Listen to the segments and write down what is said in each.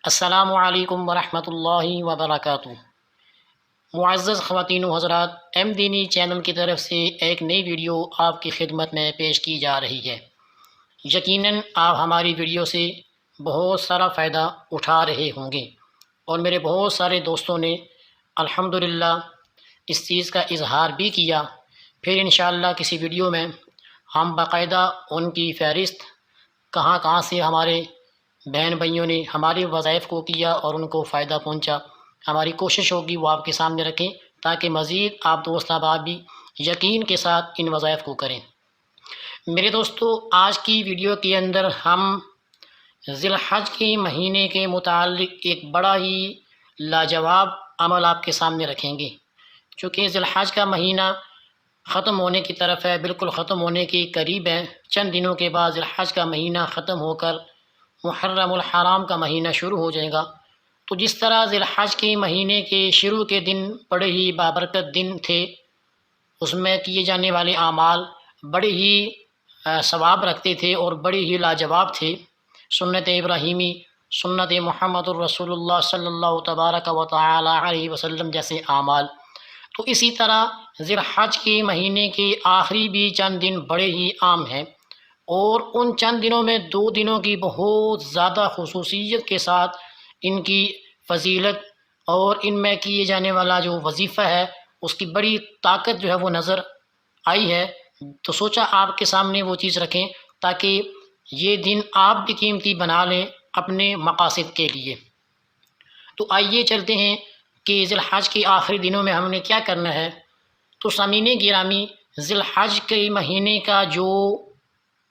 السلام علیکم ورحمۃ اللہ وبرکاتہ۔ معزز خواتین و حضرات، ایم دینی چینل کی طرف سے ایک نئی ویڈیو آپ کی خدمت میں پیش کی جا رہی ہے۔ یقیناً آپ ہماری ویڈیو سے بہت سارا فائدہ اٹھا رہے ہوں گے، اور میرے بہت سارے دوستوں نے الحمدللہ اس چیز کا اظہار بھی کیا۔ پھر انشاءاللہ کسی ویڈیو میں ہم باقاعدہ ان کی فہرست کہاں کہاں سے ہمارے بہن بھائیوں نے ہمارے وظائف کو کیا اور ان کو فائدہ پہنچا، ہماری کوشش ہوگی وہ آپ کے سامنے رکھیں تاکہ مزید آپ دوست احباب بھی یقین کے ساتھ ان وظائف کو کریں۔ میرے دوستو، آج کی ویڈیو کے اندر ہم ذی الحج کے مہینے کے متعلق ایک بڑا ہی لاجواب عمل آپ کے سامنے رکھیں گے۔ چونکہ ذی الحج کا مہینہ ختم ہونے کی طرف ہے، بالکل ختم ہونے کے قریب ہے۔ چند دنوں کے بعد ذی الحج کا مہینہ ختم ہو کر محرم الحرام کا مہینہ شروع ہو جائے گا۔ تو جس طرح ذی الحج کے مہینے کے شروع کے دن بڑے ہی بابرکت دن تھے، اس میں کیے جانے والے اعمال بڑے ہی ثواب رکھتے تھے اور بڑے ہی لاجواب تھے، سنت ابراہیمی، سنت محمد الرسول اللہ صلی اللہ تبارک و تعالی علیہ وسلم جیسے اعمال۔ تو اسی طرح ذی الحج کے مہینے کے آخری بھی چند دن بڑے ہی عام ہیں، اور ان چند دنوں میں 2 دنوں کی بہت زیادہ خصوصیت کے ساتھ ان کی فضیلت اور ان میں کیے جانے والا جو وظیفہ ہے اس کی بڑی طاقت جو ہے وہ نظر آئی ہے۔ تو سوچا آپ کے سامنے وہ چیز رکھیں تاکہ یہ دن آپ بھی قیمتی بنا لیں اپنے مقاصد کے لیے۔ تو آئیے چلتے ہیں کہ ذی الحج کے آخری دنوں میں ہم نے کیا کرنا ہے۔ تو سامعین گرامی، ذی الحج کے مہینے کا جو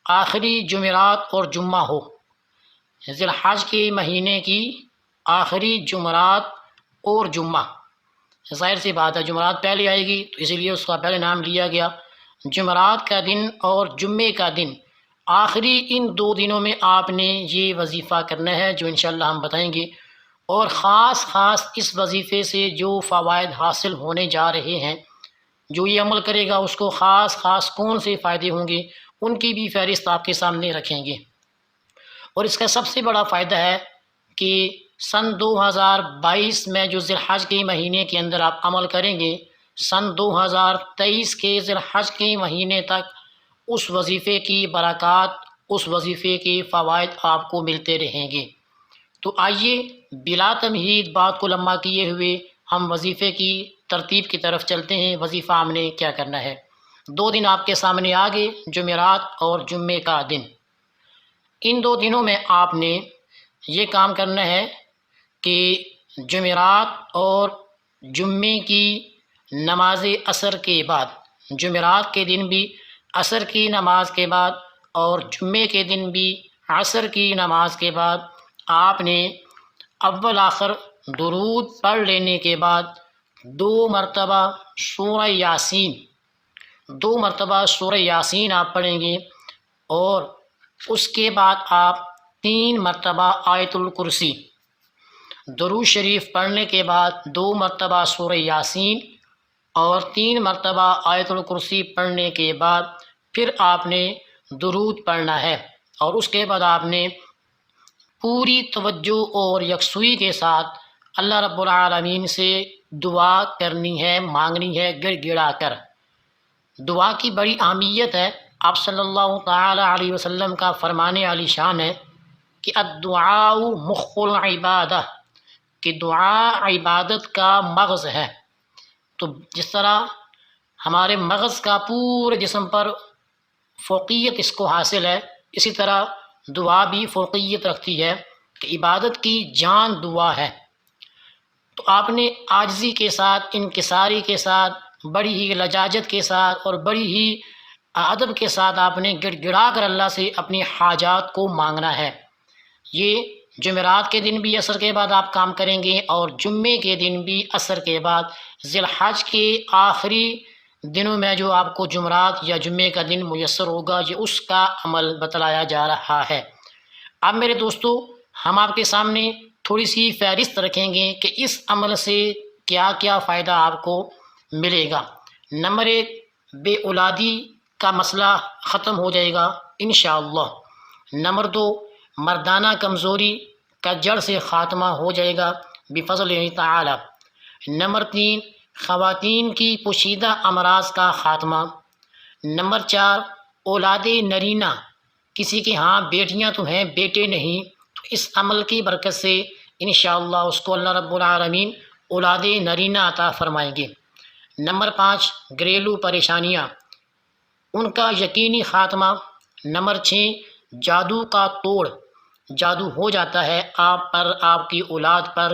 آخری جمعرات اور جمعہ ہو، ذی الحج کے مہینے کی آخری جمعرات اور جمعہ، ظاہر سی بات ہے جمعرات پہلے آئے گی تو اسی لیے اس کا پہلے نام لیا گیا۔ جمعرات کا دن اور جمعے کا دن، آخری ان 2 دنوں میں آپ نے یہ وظیفہ کرنا ہے جو انشاءاللہ ہم بتائیں گے، اور خاص اس وظیفے سے جو فوائد حاصل ہونے جا رہے ہیں، جو یہ عمل کرے گا اس کو خاص کون سے فائدے ہوں گے، ان کی بھی فہرست آپ کے سامنے رکھیں گے۔ اور اس کا سب سے بڑا فائدہ ہے کہ سن 2022 میں جو ذی الحج کے مہینے کے اندر آپ عمل کریں گے، سن 2023 کے ذی الحج کے مہینے تک اس وظیفے کی برکات، اس وظیفے کے فوائد آپ کو ملتے رہیں گے۔ تو آئیے بلا تمہید بات کو لمبا کیے ہوئے ہم وظیفے کی ترتیب کی طرف چلتے ہیں۔ وظیفہ ہم نے کیا کرنا ہے؟ 2 دن آپ کے سامنے آگے، جمعرات اور جمعے کا دن۔ ان 2 دنوں میں آپ نے یہ کام کرنا ہے کہ جمعرات اور جمعے کی نماز عصر کے بعد، جمعرات کے دن بھی عصر کی نماز کے بعد اور جمعے کے دن بھی عصر کی نماز کے بعد، آپ نے اول آخر درود پڑھ لینے کے بعد 2 مرتبہ سورہ یاسین، 2 مرتبہ سورہ یاسین آپ پڑھیں گے، اور اس کے بعد آپ 3 مرتبہ آیت الکرسی، درود شریف پڑھنے کے بعد 2 مرتبہ سورہ یاسین اور 3 مرتبہ آیت الکرسی پڑھنے کے بعد پھر آپ نے درود پڑھنا ہے، اور اس کے بعد آپ نے پوری توجہ اور یکسوئی کے ساتھ اللہ رب العالمین سے دعا کرنی ہے، مانگنی ہے گڑ گڑا کر۔ دعا کی بڑی اہمیت ہے۔ آپ صلی اللہ تعالی علیہ وسلم کا فرمانے علی شان ہے کہ الدعاء مخ العبادہ، کہ دعا عبادت کا مغز ہے۔ تو جس طرح ہمارے مغز کا پورے جسم پر فوقیت اس کو حاصل ہے، اسی طرح دعا بھی فوقیت رکھتی ہے کہ عبادت کی جان دعا ہے۔ تو آپ نے عاجزی کے ساتھ، انکساری کے ساتھ، بڑی ہی لجاجت کے ساتھ اور بڑی ہی ادب کے ساتھ آپ نے گڑ گڑا کر اللہ سے اپنی حاجات کو مانگنا ہے۔ یہ جمعرات کے دن بھی عصر کے بعد آپ کام کریں گے، اور جمعے کے دن بھی عصر کے بعد۔ ذی الحج کے آخری دنوں میں جو آپ کو جمعرات یا جمعے کا دن میسر ہوگا، یہ اس کا عمل بتلایا جا رہا ہے۔ اب میرے دوستو، ہم آپ کے سامنے تھوڑی سی فہرست رکھیں گے کہ اس عمل سے کیا کیا فائدہ آپ کو ملے گا۔ نمبر 1، بے اولادی کا مسئلہ ختم ہو جائے گا انشاءاللہ۔ نمبر 2، مردانہ کمزوری کا جڑ سے خاتمہ ہو جائے گا بفضل تعالی۔ نمبر 3، خواتین کی پوشیدہ امراض کا خاتمہ۔ نمبر 4، اولاد نرینہ، کسی کے ہاں بیٹیاں تو ہیں بیٹے نہیں، تو اس عمل کی برکت سے انشاءاللہ اس کو اللہ رب العالمین اولاد نرینہ عطا فرمائیں گے۔ نمبر 5، گھریلو پریشانیاں، ان کا یقینی خاتمہ۔ نمبر 6، جادو کا توڑ، جادو ہو جاتا ہے آپ پر، آپ کی اولاد پر،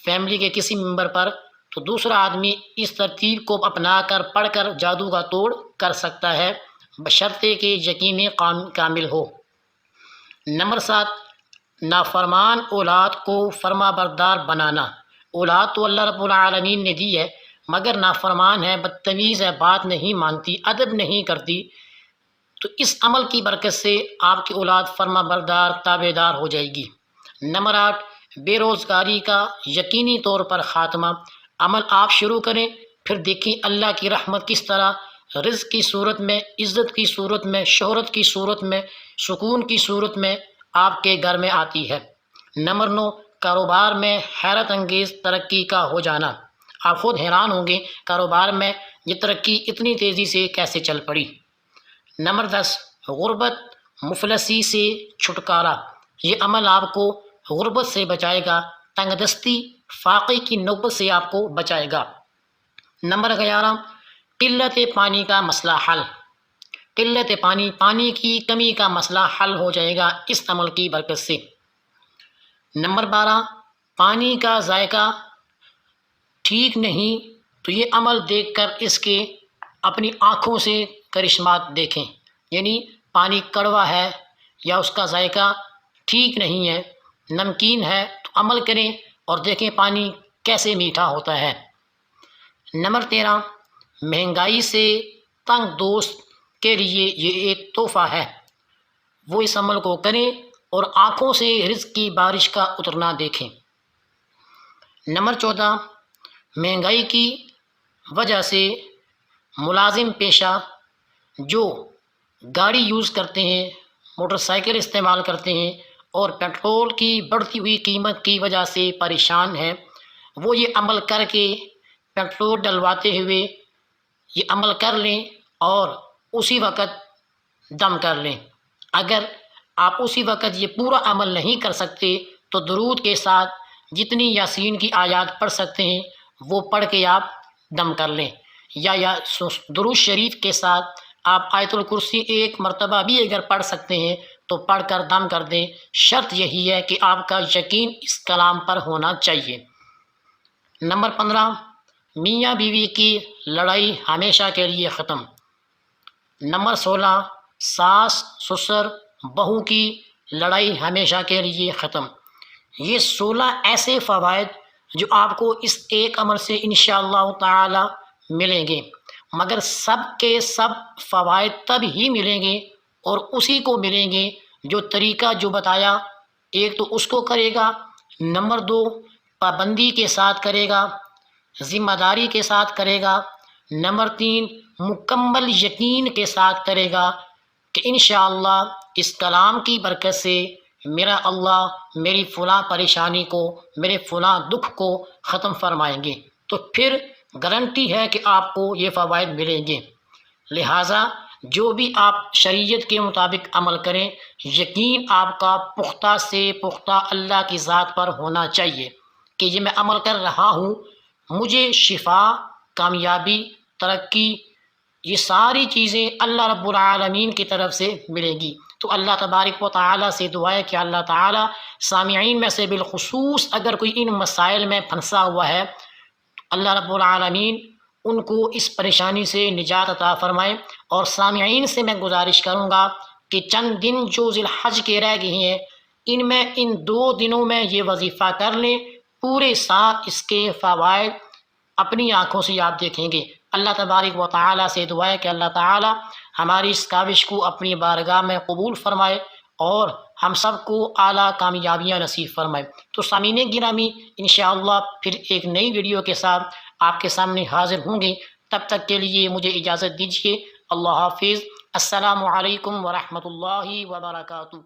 فیملی کے کسی ممبر پر، تو دوسرا آدمی اس ترتیب کو اپنا کر پڑھ کر جادو کا توڑ کر سکتا ہے بشرطے کہ یقین کامل ہو۔ نمبر 7، نافرمان اولاد کو فرما بردار بنانا۔ اولاد تو اللہ رب العالمین نے دی ہے، مگر نافرمان ہے، بدتمیز ہے، بات نہیں مانتی، ادب نہیں کرتی، تو اس عمل کی برکت سے آپ کی اولاد فرما بردار تابع دار ہو جائے گی۔ نمبر 8، بے روزگاری کا یقینی طور پر خاتمہ۔ عمل آپ شروع کریں، پھر دیکھیں اللہ کی رحمت کس طرح رزق کی صورت میں، عزت کی صورت میں، شہرت کی صورت میں، سکون کی صورت میں آپ کے گھر میں آتی ہے۔ نمبر 9، کاروبار میں حیرت انگیز ترقی کا ہو جانا۔ آپ خود حیران ہوں گے کاروبار میں یہ ترقی اتنی تیزی سے کیسے چل پڑی۔ نمبر 10، غربت مفلسی سے چھٹکارا۔ یہ عمل آپ کو غربت سے بچائے گا، تنگ دستی فاقے کی نوبت سے آپ کو بچائے گا۔ نمبر 11، قلت پانی کا مسئلہ حل۔ قلت پانی کی کمی کا مسئلہ حل ہو جائے گا اس عمل کی برکت سے۔ نمبر 12، پانی کا ذائقہ ٹھیک نہیں تو یہ عمل دیکھ کر اس کے اپنی آنکھوں سے کرشمات دیکھیں، یعنی پانی کڑوا ہے یا اس کا ذائقہ ٹھیک نہیں ہے، نمکین ہے، تو عمل کریں اور دیکھیں پانی کیسے میٹھا ہوتا ہے۔ نمبر 13، مہنگائی سے تنگ دوست کے لیے یہ ایک تحفہ ہے، وہ اس عمل کو کریں اور آنکھوں سے رزق کی بارش کا اترنا دیکھیں۔ نمبر 14، مہنگائی کی وجہ سے ملازم پیشہ جو گاڑی یوز کرتے ہیں، موٹر سائیکل استعمال کرتے ہیں اور پیٹرول کی بڑھتی ہوئی قیمت کی وجہ سے پریشان ہیں، وہ یہ عمل کر کے پیٹرول ڈلواتے ہوئے یہ عمل کر لیں اور اسی وقت دم کر لیں۔ اگر آپ اسی وقت یہ پورا عمل نہیں کر سکتے تو درود کے ساتھ جتنی یاسین کی آیات پڑھ سکتے ہیں وہ پڑھ کے آپ دم کر لیں، یا درود شریف کے ساتھ آپ آیت الکرسی ایک مرتبہ بھی اگر پڑھ سکتے ہیں تو پڑھ کر دم کر دیں۔ شرط یہی ہے کہ آپ کا یقین اس کلام پر ہونا چاہیے۔ نمبر 15، میاں بیوی کی لڑائی ہمیشہ کے لیے ختم۔ نمبر 16، ساس سسر بہو کی لڑائی ہمیشہ کے لیے ختم۔ یہ 16 ایسے فوائد جو آپ کو اس ایک عمل سے انشاءاللہ تعالی ملیں گے، مگر سب کے سب فوائد تب ہی ملیں گے اور اسی کو ملیں گے جو طریقہ جو بتایا، ایک تو اس کو کرے گا، نمبر 2 پابندی کے ساتھ کرے گا، ذمہ داری کے ساتھ کرے گا، نمبر 3 مکمل یقین کے ساتھ کرے گا کہ انشاءاللہ اس کلام کی برکت سے میرا اللہ میری فلاں پریشانی کو، میرے فلاں دکھ کو ختم فرمائیں گے، تو پھر گارنٹی ہے کہ آپ کو یہ فوائد ملیں گے۔ لہٰذا جو بھی آپ شریعت کے مطابق عمل کریں، یقین آپ کا پختہ سے پختہ اللہ کی ذات پر ہونا چاہیے کہ یہ میں عمل کر رہا ہوں، مجھے شفا، کامیابی، ترقی، یہ ساری چیزیں اللہ رب العالمین کی طرف سے ملیں گی۔ تو اللہ تبارک و تعالیٰ سے دعا ہے کہ اللہ تعالیٰ سامعین میں سے بالخصوص اگر کوئی ان مسائل میں پھنسا ہوا ہے تو اللہ رب العالمین ان کو اس پریشانی سے نجات عطا فرمائے۔ اور سامعین سے میں گزارش کروں گا کہ چند دن جو ذی الحج کے رہ گئے ہیں ان میں ان 2 دنوں میں یہ وظیفہ کر لیں، پورے سال اس کے فوائد اپنی آنکھوں سے آپ دیکھیں گے۔ اللہ تبارک و تعالیٰ سے دعا ہے کہ اللہ تعالیٰ ہماری اس کاوش کو اپنی بارگاہ میں قبول فرمائے اور ہم سب کو اعلیٰ کامیابیاں نصیب فرمائے۔ تو سامعین گرامی، انشاءاللہ پھر ایک نئی ویڈیو کے ساتھ آپ کے سامنے حاضر ہوں گے، تب تک کے لیے مجھے اجازت دیجیے۔ اللہ حافظ۔ السلام علیکم ورحمۃ اللہ وبرکاتہ۔